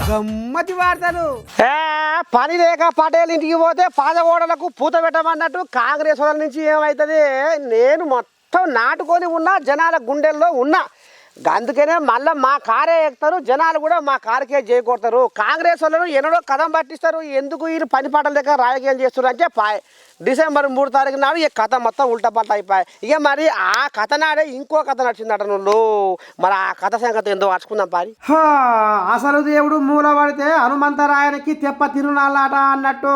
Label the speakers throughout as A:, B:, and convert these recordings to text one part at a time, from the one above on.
A: గమ్మతి వార్తలు.
B: పని లేక పటేల్ ఇంటికి పోతే పాదగోడలకు పూత పెట్టమన్నట్టు కాంగ్రెస్ వాళ్ళ నుంచి ఏమవుతుంది. నేను మొత్తం నాటుకొని ఉన్నా, జనాల గుండెల్లో ఉన్నా. అందుకనే మళ్ళీ మా కారే ఎక్కుతారు, జనాలు కూడా మా కారుకే చేయకూడతారు. కాంగ్రెస్ వాళ్ళను ఎన్నడో కథం పట్టిస్తారు. ఎందుకు వీళ్ళు పని పాటల దగ్గర రాజకీయాలు చేస్తారు అంటే డిసెంబర్ 3 తారీఖు నాడు ఈ కథ మొత్తం ఉల్టా పల్టా అయిపోయాయి. ఇక మరి ఆ కథ నాడే ఇంకో కథ నడిచిందట. నువ్వు మరి ఆ కథ సంగతి ఎంతో మార్చుకుందాం పారి.
A: అసలు దేవుడు మూలపడితే హనుమంతరాయనికి తెప్ప తిరునాళ్ళాట అన్నట్టు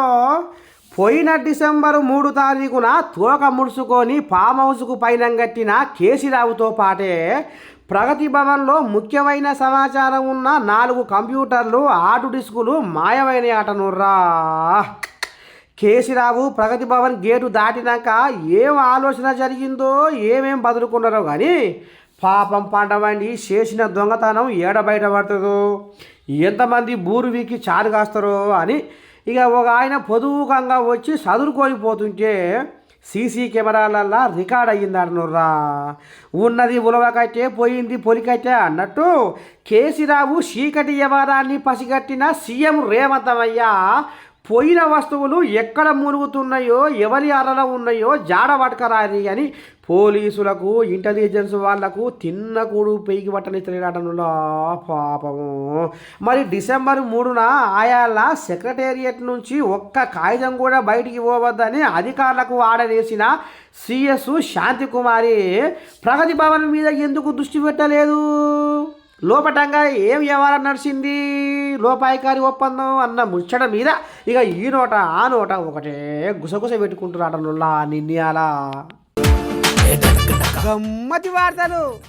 A: పోయిన డిసెంబర్ 3 తారీఖున తోక ముడుచుకొని ఫామ్ హౌస్కు పైన కట్టిన కేసీరావుతో పాటే ప్రగతి భవన్లో ముఖ్యమైన సమాచారం ఉన్న 4 కంప్యూటర్లు, హార్డ్ డిస్కులు మాయమైన ఆటనుర్రా. కేసీరావు ప్రగతి భవన్ గేటు దాటినాక ఏం ఆలోచన జరిగిందో, ఏమేం బదులుకున్నారో కానీ పాపం పండవండి చేసిన దొంగతనం ఏడ బయటపడుతుందో, ఎంతమంది బూరు వీకి చారు కాస్తారో అని ఇక ఒక ఆయన పొదువుకంగా వచ్చి చదువుకొని పోతుంటే సీసీ కెమెరాలల్లా రికార్డ్ అయ్యిందనుర్రా. ఉన్నది ఉలవకట్టే పోయింది పొలికట్టే అన్నట్టు కేసీరావు చీకటి వ్యవహారాన్ని పసిగట్టిన సీఎం రేవంతమయ్య పోయిన వస్తువులు ఎక్కడ మునుగుతున్నాయో, ఎవరి అరలో ఉన్నాయో జాడబట్టకరారి అని పోలీసులకు, ఇంటెలిజెన్స్ వాళ్లకు తిన్న కూడు పెయికి పట్టనిస్తున్నాడనులా పాపము. మరి డిసెంబర్ 3న ఆయాల సెక్రటేరియట్ నుంచి ఒక్క కాగితం కూడా బయటికి పోవద్దని అధికారులకు ఆర్డర్ సిఎస్ శాంతికుమారి ప్రగతి భవన్ మీద ఎందుకు దృష్టి పెట్టలేదు? లోపటంగా ఏం వ్యవహారం నడిచింది, లోపాయికారి ఒప్పందం అన్న ముచ్చట మీద ఇక ఈ నోట ఆ నోట ఒకటే గుసగుస పెట్టుకుంటున్నాడనులా నిన్నయాల.
B: గమ్మతి వార్తలు.